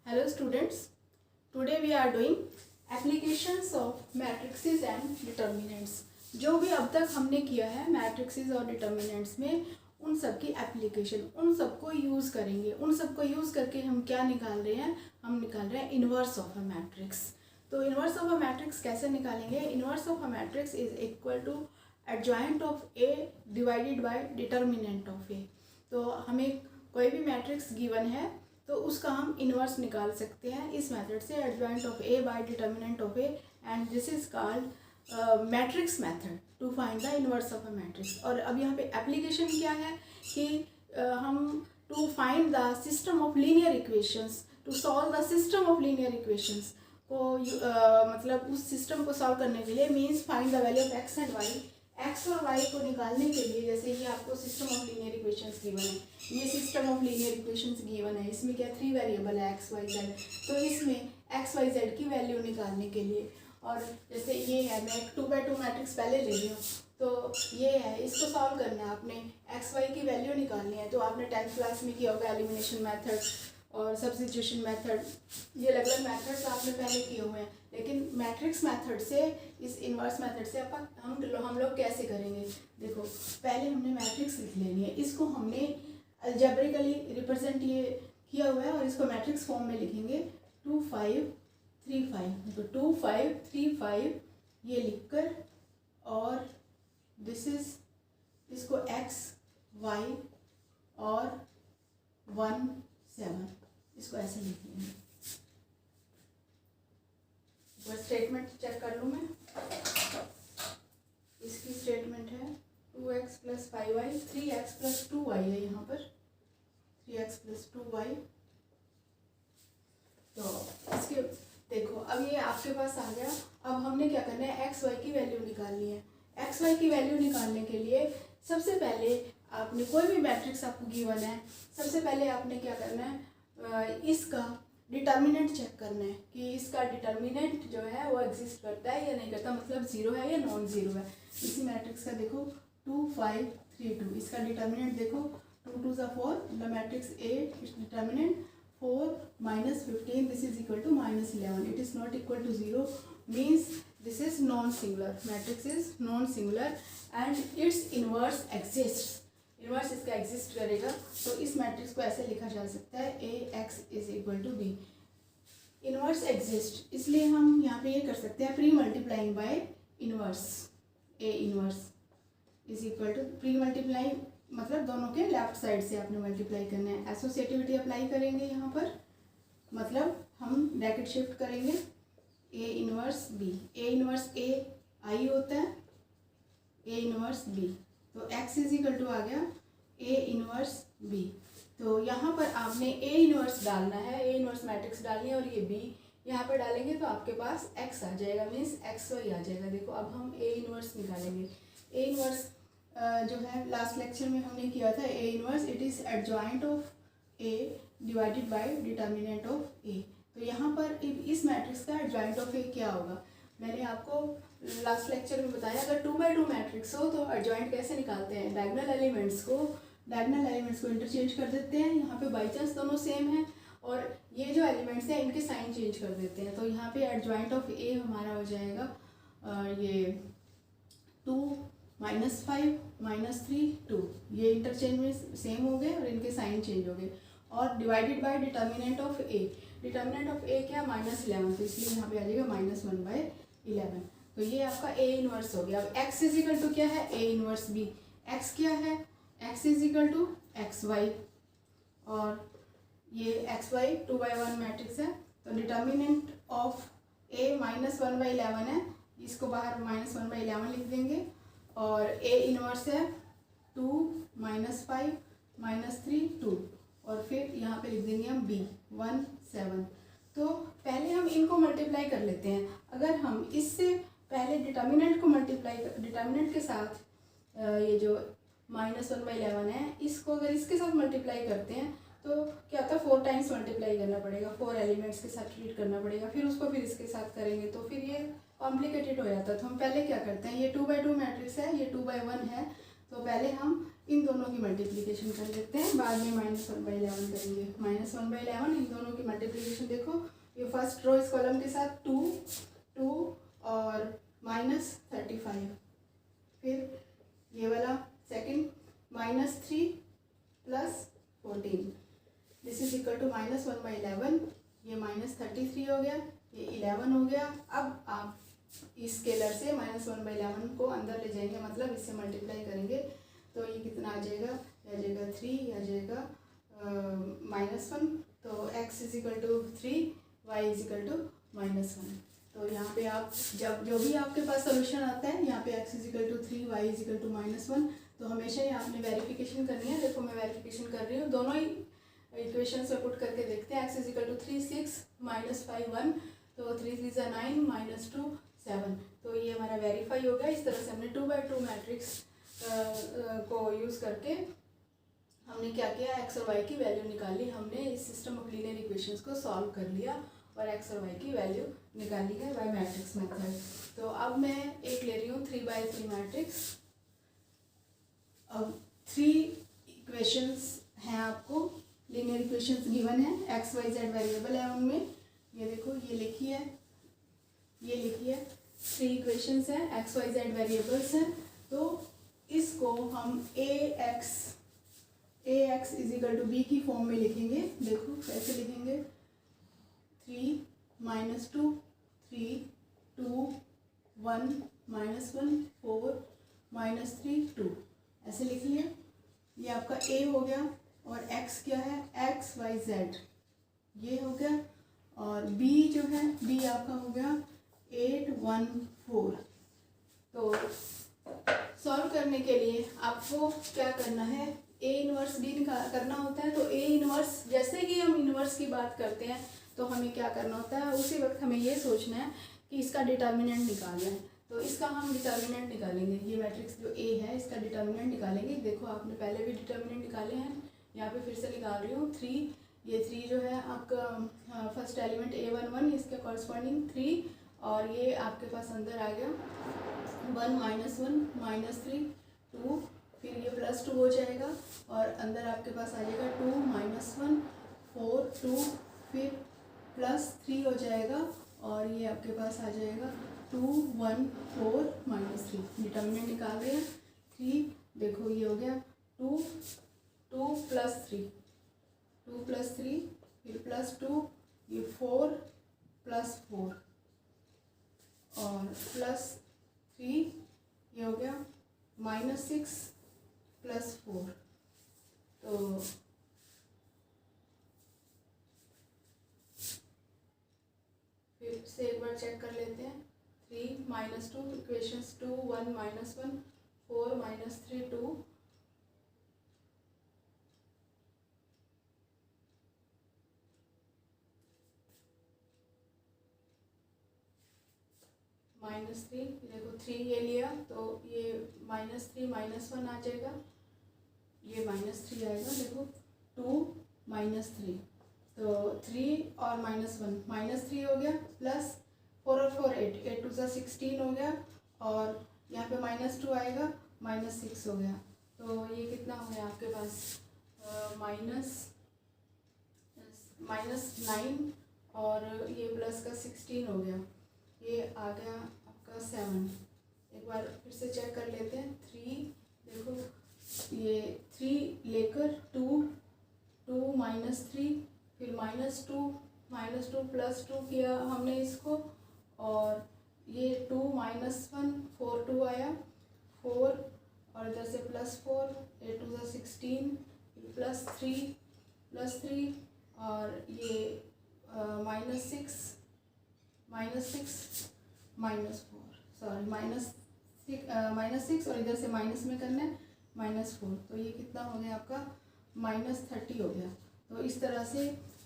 Hello students, today we are doing applications of matrices and determinants। जो भी अब तक हमने किया है मैट्रिक्सेस और डिटर्मिनेंट्स में उन सब की एप्लीकेशन, उन सबको यूज़ करेंगे। उन सबको यूज़ करके हम क्या निकाल रहे हैं? हम निकाल रहे हैं इन्वर्स ऑफ अ मैट्रिक्स। तो इन्वर्स ऑफ अ मैट्रिक्स कैसे निकालेंगे? Inverse of a matrix is equal to adjoint of A divided by determinant of A. तो हमें कोई भी मैट्रिक्स गिवन है तो उसका हम इन्वर्स निकाल सकते हैं इस मेथड से, adjoint of A by determinant of A, and this is called matrix method to find the inverse of a matrix. और अब यहाँ पे एप्लीकेशन क्या है कि हम to find the system of linear equations, to solve the system of linear equations को मतलब उस सिस्टम को सॉल्व करने के लिए means find the value of x and y. X और वाई को निकालने के लिए, जैसे ये आपको system of linear equations given है, ये system of linear equations given है, इसमें क्या 3 वेरिएबल है एक्स वाई जेड। तो इसमें एक्स वाई जेड की वैल्यू निकालने के लिए, और जैसे ये है, मैं एक 2x2 मैट्रिक्स पहले ले रही हूँ, तो ये है, इसको सॉल्व करना है आपने, एक्स वाई की वैल्यू निकालनी है। तो आपने 10th क्लास में किया होगा एलिमिनेशन मेथड और सब्स्टिट्यूशन मेथड, ये अलग अलग मेथड्स आपने पहले किए हुए हैं। लेकिन मैट्रिक्स मेथड से, इस इन्वर्स मेथड से हम लोग कैसे करेंगे? देखो, पहले हमने मैट्रिक्स लिख लेनी है, इसको हमने अलजेब्रिकली रिप्रेजेंट ये किया हुआ है और इसको मैट्रिक्स फॉर्म में लिखेंगे 2 5 3 5। तो 2 5 3 5 ये लिखकर, और दिस इज, इसको एक्स वाई और 1 7, इसको ऐसे लिख लेंगे। स्टेटमेंट चेक कर लूँ मैं, इसकी स्टेटमेंट है 2x + 5y 3x + 2y है, यहाँ पर 3x + 2y। तो इसके देखो, अब ये आपके पास आ गया। अब हमने क्या करना है? एक्स वाई की वैल्यू निकालनी है। एक्स वाई की वैल्यू निकालने के लिए सबसे पहले आपने, कोई भी मैट्रिक्स आपको गिवन है, सबसे पहले आपने क्या करना है? इसका डिटर्मिनेंट चेक करना है कि इसका डिटर्मिनेंट जो है वो एग्जिस्ट करता है या नहीं करता, मतलब 0 है या नॉन ज़ीरो है। इसी मैट्रिक्स का देखो 2 5 3 2, इसका डिटर्मिनेंट देखो 2 2 = 4, the matrix A, its determinant 4 - 15, this is equal to -11। It is not equal to 0 means this is non singular, matrix is non singular and its inverse exist. Inverse इसका exist करेगा। तो इस matrix को ऐसे लिखा जा सकता है AX = B। इन्वर्स एग्जिस्ट, इसलिए हम यहाँ पे ये कर सकते हैं pre multiplying bye inverse. A inverse = pre multiply, मतलब दोनों के लेफ्ट साइड से आपने मल्टीप्लाई करना है। एसोसिएटिविटी अप्लाई करेंगे यहाँ पर, मतलब हम ब्रैकेट शिफ्ट करेंगे A inverse B। A inverse A I होता है, A इन्वर्स B। तो x = आ गया A इन्वर्स B। तो यहाँ पर आपने A इन्वर्स डालना है, A इन्वर्स मैट्रिक्स डालनी है, और ये B यहाँ पर डालेंगे तो आपके पास x आ जाएगा, मीन्स XY आ जाएगा। देखो, अब हम A इन्वर्स निकालेंगे। A इन्वर्स जो है लास्ट लेक्चर में हमने किया था, A inverse it is adjoint of A divided by determinant of A। तो यहाँ पर इस मैट्रिक्स का एडजॉइंट ऑफ A क्या होगा? मैंने आपको लास्ट लेक्चर में बताया, अगर 2x2 मैट्रिक्स हो तो एडजॉइंट कैसे निकालते हैं? डायगोनल एलिमेंट्स को इंटरचेंज कर देते हैं। यहाँ पे बाई चांस दोनों सेम है और ये जो एलिमेंट्स हैं इनके साइन चेंज कर देते हैं। तो यहाँ पे एडजॉइंट ऑफ A हमारा हो जाएगा ये 2 - 5 - 3 2, ये इंटरचेंज में सेम हो गए और इनके साइन चेंज हो गए। और divided by determinant of A, determinant of A क्या? -11, तो इसलिए यहाँ पे आ जाएगा -1/11। तो ये आपका A इन्वर्स हो गया। अब x = क्या है? A inverse B। x क्या है? x = xy, और ये xy 2/1 मैट्रिक्स है। तो डिटर्मिनेंट ऑफ A -1/11 है, इसको बाहर -1/11 लिख देंगे, और A इन्वर्स है 2 - 5 - 3 2, और फिर यहाँ पे लिख देंगे हम B 1 7। तो पहले हम इनको मल्टीप्लाई कर लेते हैं। अगर हम इससे पहले डिटर्मिनेंट को मल्टीप्लाई, डिटर्मिनेंट के साथ ये जो -1/11 है, इसको अगर इसके साथ मल्टीप्लाई करते हैं तो क्या होता है? 4 टाइम्स मल्टीप्लाई करना पड़ेगा, 4 एलिमेंट्स के साथ ट्रीट करना पड़ेगा, फिर उसको फिर इसके साथ करेंगे तो फिर ये कॉम्प्लिकेटेड हो जाता है। तो हम पहले क्या करते हैं, ये 2x2 मैट्रिक्स है, ये 2/1 है, तो पहले हम इन दोनों की मल्टीप्लिकेशन कर लेते हैं, बाद में -1/11 करेंगे। -1/11 इन दोनों की मल्टीप्लिकेशन देखो फर्स्ट रो इस कॉलम के साथ 2 2 और -35, फिर ये वाला second -3 + 14, this is equal to -1/11, ये -33 हो गया, ये 11 हो गया। अब आप इस स्केलर से -1/11 को अंदर ले जाएंगे, मतलब इससे मल्टीप्लाई करेंगे तो ये कितना आ जाएगा, आ जाएगा 3, आ जाएगा -1, तो x is equal to 3, y is equal to -1। तो यहाँ पे आप जब जो भी आपके पास सोल्यूशन आता है, यहाँ पे x is equal to 3, y is equal to -1, तो हमेशा ही आपने वेरिफिकेशन करनी है। देखो मैं वेरिफिकेशन कर रही हूँ, दोनों ही इक्वेशंस में पुट करके देखते हैं। x इज इक्वल टू 3 6 -5 1, तो 3 3 = 9 -2 7, तो ये हमारा वेरीफाई हो गया। इस तरह से हमने 2x2 मैट्रिक्स को यूज़ करके हमने क्या किया, x और y की वैल्यू निकाली। हमने इस सिस्टम ऑफ लीनियर इक्वेशंस को सॉल्व कर लिया और x और y की वैल्यू निकाली है बाय मैट्रिक्स मेथड। तो अब मैं एक ले रही हूँ 3x3 मैट्रिक्स। अब 3 इक्वेशंस हैं, आपको लीनियर इक्वेशंस गिवन है, x y z वेरिएबल है उनमें। ये देखो ये लिखी है, ये लिखी है 3 इक्वेशंस हैं, x y z वेरिएबल्स हैं। तो इसको हम ax is equal to b की फॉर्म में लिखेंगे। देखो कैसे लिखेंगे, 3 -2 3 2 1 -1 4 -3 2, ऐसे लिख लिया। ये आपका a हो गया और x क्या है, x y z ये हो गया, और b जो है b आपका हो गया 8 1 4। तो सॉल्व करने के लिए आपको क्या करना है, a इनवर्स b करना होता है। तो a इनवर्स, जैसे ही हम इनवर्स की बात करते हैं तो हमें क्या करना होता है, उसी वक्त हमें ये सोचना है कि इसका डिटर्मिनेंट निकालना है। तो इसका हम डिटर्मिनेंट निकालेंगे, ये मैट्रिक्स जो a है इसका डिटर्मिनेंट निकालेंगे। देखो आपने पहले भी डिटर्मिनेंट निकाले हैं, यहाँ पे फिर से निकाल रही हूँ। 3, ये 3 जो है आपका फर्स्ट एलिमेंट a11, इसके कॉरस्पॉन्डिंग 3, और ये आपके पास अंदर आ गया 1 -1 -3 2, फिर ये +2 हो जाएगा और अंदर आपके पास आ जाएगा 2 -1 4 2, फिर +3 हो जाएगा और ये आपके पास आ जाएगा 2 1 4 -3। डिटर्मिनेंट निकाल रहे हैं 3, देखो ये हो गया 2 2 + 3 2 + 3, फिर +2, ये 4 + 4 और +3, ये हो गया -6 + 4। तो फिर से एक बार चेक कर लेते हैं। 3 -2 इक्वेशंस 2 1 -1 4 -3 2, -3, देखो 3 ये लिया तो ये -3 -1 आ जाएगा, ये -3 आएगा। देखो 2 -3, तो 3 और -1 -3 हो गया, प्लस 4 और 4 8 8 2 = 16 हो गया, और यहाँ पे -2 आएगा, -6 हो गया। तो ये कितना हो गया आपके पास, -9 और ये प्लस का 16 हो गया, ये आ गया आपका 7। एक बार फिर से चेक कर लेते हैं। 3, देखो ये 3 लेकर 2 2 -3, फिर -2 +2 किया हमने इसको, और ये 2 -1 4 2 आया 4, और इधर से +4 8 2 = 16, फिर +3 और ये -6 -4, सॉरी -6 और इधर से माइनस में करना है -4। तो ये कितना हो गया आपका, -30 हो गया। तो इस तरह से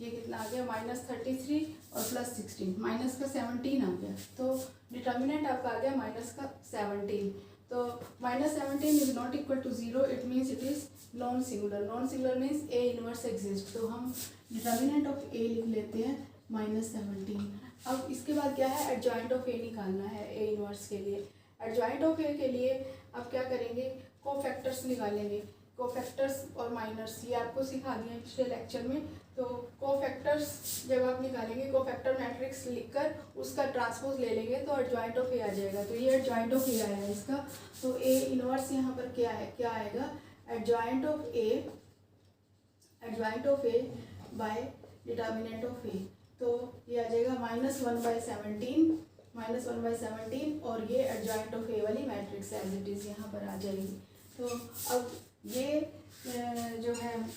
ये कितना आ गया, -33 और +16, माइनस का 17 आ गया। तो डिटर्मिनेंट आपका आ गया -17। तो -17 is not equal to 0, it means it is non singular. Non singular means a inverse exist. तो हम डिटर्मिनेंट ऑफ a लिख लेते हैं -17। अब इसके बाद क्या है, एडजॉइंट ऑफ a निकालना है a इनवर्स के लिए। एडजॉइंट ऑफ a के लिए आप क्या करेंगे, कोफैक्टर्स निकालेंगे। कोफैक्टर्स और माइनर्स ये आपको सिखा दिए पिछले लेक्चर में। तो कोफैक्टर्स जब आप निकालेंगे, कोफैक्टर मैट्रिक्स लिखकर उसका ट्रांसपोज ले लेंगे तो एडजॉइंट ऑफ ए आ जाएगा। तो ये एडजॉइंट ऑफ ए आया इसका। तो ए इनवर्स यहाँ पर क्या है, क्या आएगा, adjoint of A by determinant of A. तो ये आ जाएगा -1/17 और ये एडजॉइंट ऑफ ए वाली मैट्रिक्स एज इट इज़ यहाँ पर आ जाएगी। तो अब ये जो है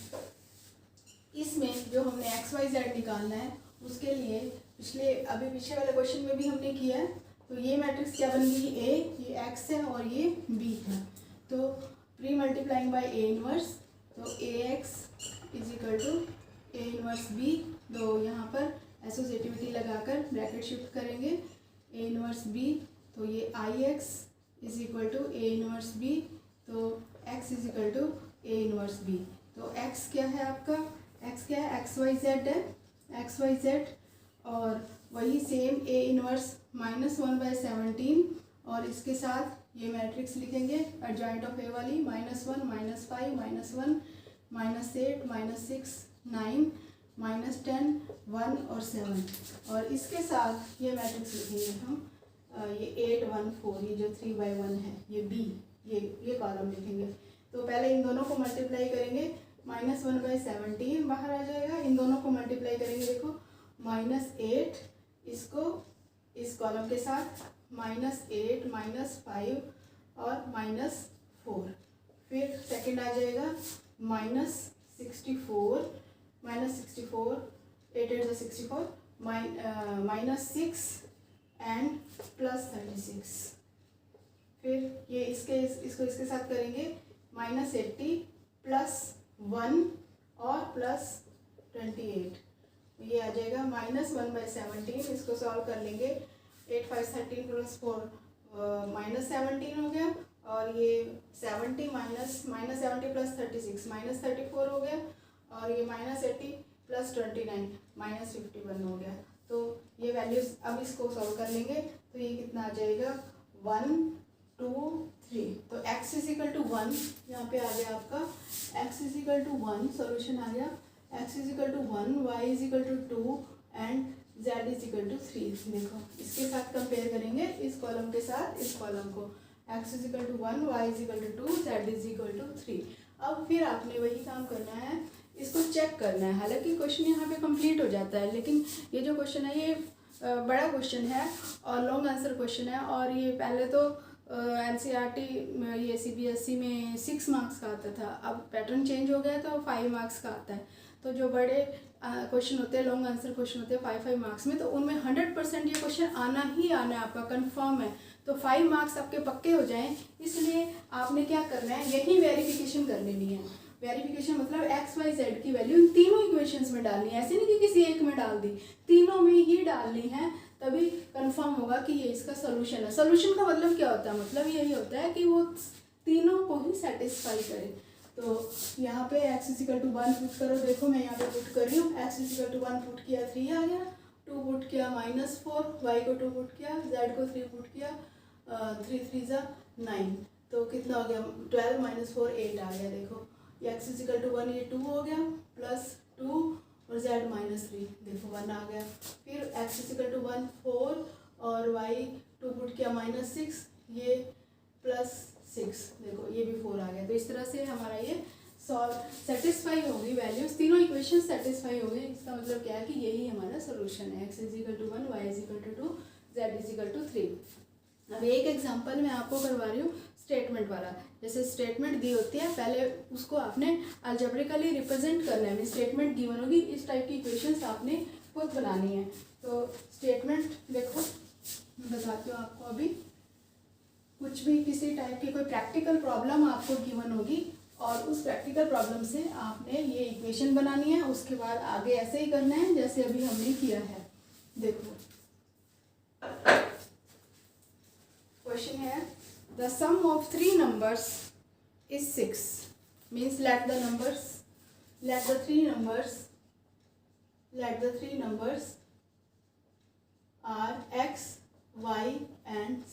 इसमें जो हमने XYZ निकालना है उसके लिए पीछे वाले क्वेश्चन में भी हमने किया है। तो ये मैट्रिक्स क्या बन गई, A, ये X है और ये B है। तो pre multiplying by A inverse, तो AX is equal to A inverse B। तो यहाँ पर एसोसिएटिविटी लगाकर ब्रैकेट शिफ्ट करेंगे, A इनवर्स B। तो ये IX is equal to A inverse B। तो X is equal to A inverse B। तो X क्या है आपका, X क्या है, XYZ है, XYZ। और वही सेम A इनवर्स -1/17 और इसके साथ ये मैट्रिक्स लिखेंगे एडजॉइंट ऑफ ए वाली, -1 -5 -1 -8 -6 9 -10 1 और 7। और इसके साथ ये मैट्रिक्स लिखेंगे हम, ये 8 1 4, ये जो 3/1 है, ये B, ये कॉलम लिखेंगे। तो पहले इन दोनों को मल्टीप्लाई करेंगे, -1/17 बाहर आ जाएगा। इन दोनों को मल्टीप्लाई करेंगे, देखो -8 इसको इस कॉलम के साथ, -8 -5 और -4। फिर सेकंड आ जाएगा -64 8 8 64 -6 एंड +36। फिर ये इसको इसके साथ करेंगे, -80 +1 और +28। ये आ जाएगा -1/17। इसको सॉल्व कर लेंगे, 8 5 13 + 4 -17 हो गया। और ये 70 -70 + 36 -34 हो गया। और ये -80 + 29 -51 हो गया। तो ये वैल्यूज अब इसको सॉल्व कर लेंगे, तो ये कितना आ जाएगा, 1 2 3। तो x इज इक्वल टू 1 यहाँ पे आ गया आपका, x is equal to 1 solution आ गया, x is equal to 1, y is equal to 2 and z is equal to 3। देखो इसके साथ कंपेयर करेंगे, इस कॉलम के साथ इस कॉलम को, x is equal to 1, y is equal to 2, z is equal to 3। अब फिर आपने वही काम करना है, इसको चेक करना है। हालांकि क्वेश्चन यहाँ पे कंप्लीट हो जाता है, लेकिन ये जो क्वेश्चन है ये बड़ा क्वेश्चन है और लॉन्ग आंसर क्वेश्चन है। और ये पहले तो NCERT ये CBSE में 6 मार्क्स का आता था, अब पैटर्न चेंज हो गया तो 5 मार्क्स का आता है। तो जो बड़े क्वेश्चन होते हैं, लॉन्ग आंसर क्वेश्चन होते हैं 5 मार्क्स में, तो उनमें 100% ये क्वेश्चन आना ही आना है, आपका कंफर्म है। तो 5 मार्क्स आपके पक्के हो जाएं, इसलिए आपने क्या करना है, यही वेरिफिकेशन कर लेनी है। वेरिफिकेशन मतलब XYZ की वैल्यू इन तीनों इक्वेशंस में डालनी है, ऐसे नहीं कि किसी एक में डाल दी, तीनों में ही डालनी है, तभी कंफर्म होगा कि ये इसका सोल्यूशन है। सोल्यूशन का मतलब क्या होता है, मतलब यही होता है कि वो तीनों को ही सेटिस्फाई करे। तो यहाँ पे x is equal to 1 put करो, देखो मैं यहाँ पे पुट कर रही हूँ, x is equal to 1 put किया 3 आ गया, 2 पुट किया -4, y को 2 पुट किया, z को 3 पुट किया, 3 3 ज़ा 9। तो कितना हो गया, 12 - 4 8 आ गया। देखो x इज इक्वल टू 1, ये 2 हो गया, +2 और z -3, देखो 1 आ गया। फिर x इज इक्वल टू 1 4 और y 2 पुट किया -6, ये +6, देखो ये भी 4 आ गया। तो इस तरह से हमारा ये सॉल्व सेटिस्फाई होगी, वैल्यूज तीनों इक्वेशन सेटिस्फाई हो गई। इसका मतलब क्या है कि यही हमारा सोल्यूशन है, x is equal to 1, y is equal to 2, z is equal to 3। अब एक एग्जांपल मैं आपको करवा रही हूँ स्टेटमेंट वाला। जैसे स्टेटमेंट दी होती है, पहले उसको आपने अलजेब्रिकली रिप्रेजेंट करना है। स्टेटमेंट गिवन होगी, इस टाइप की इक्वेशंस आपने खुद बनानी है। तो स्टेटमेंट देखो मैं बताती हूँ आपको, अभी कुछ भी किसी टाइप की कोई प्रैक्टिकल प्रॉब्लम आपको गिवन होगी और उस प्रैक्टिकल प्रॉब्लम से आपने ये इक्वेशन बनानी है। उसके बाद आगे ऐसे ही करना है जैसे अभी हमने किया है। देखो क्वेश्चन है, the sum of 3 numbers is 6, means let the three numbers are x, y and z.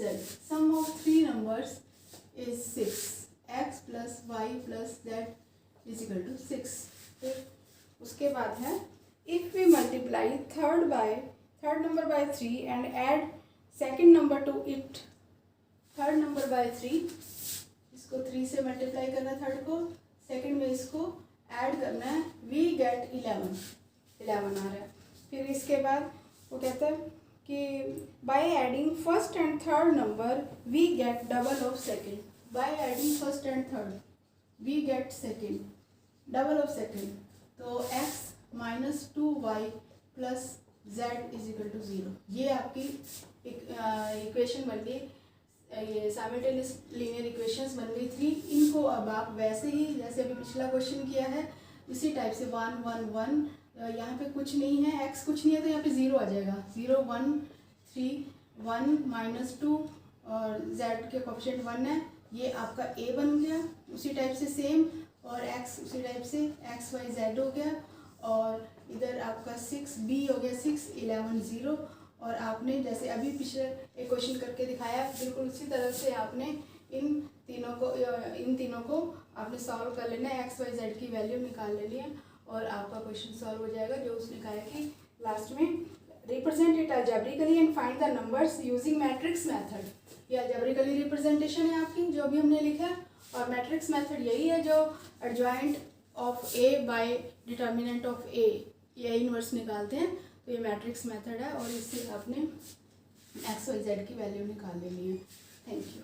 Sum of 3 numbers is 6, x plus y plus z is equal to 6। फिर उसके बाद है if we multiply third number by 3 and add second number to it, third number by 3, इसको 3 से multiply करना है third को, second में इसको ऐड करना है, वी गेट 11 आ रहा है। फिर इसके बाद वो कहता है कि by adding first and third number we get double of second, by adding first and third we get second, double of second. तो x minus 2y plus z is equal to 0, ये आपकी इक्वेशन बन गई, ये simultaneous linear equations बन गई 3। इनको अब आप वैसे ही जैसे अभी पिछला क्वेश्चन किया है इसी टाइप से 1 1 1, यहाँ पे कुछ नहीं है, x कुछ नहीं है तो यहाँ पे 0 आ जाएगा, 0 1 3 1 माइनस 2 और z के कोफिशिएंट 1 है, ये आपका a बन गया। उसी टाइप से सेम और x उसी टाइप से x y z हो गया, और इधर आपका 6b हो गया, 6 11 0। और आपने जैसे अभी पिछले एक क्वेश्चन करके दिखाया बिल्कुल उसी तरह से आपने इन तीनों को आपने सॉल्व कर लेना है, एक्स वाई जेड की वैल्यू निकाल लेनी है और आपका क्वेश्चन सॉल्व हो जाएगा। जो उसने कहा है कि लास्ट में represent it algebraically and find the numbers using matrix method, ये अलजेब्रिकली रिप्रेजेंटेशन है आपकी जो अभी हमने लिखा है, और मैट्रिक्स मेथड यही है जो adjoint of A by determinant of A, ये इनवर्स निकालते हैं। तो ये मैट्रिक्स मेथड है और इससे आपने एक्स वाई जेड की वैल्यू निकाल लेनी है। Thank you.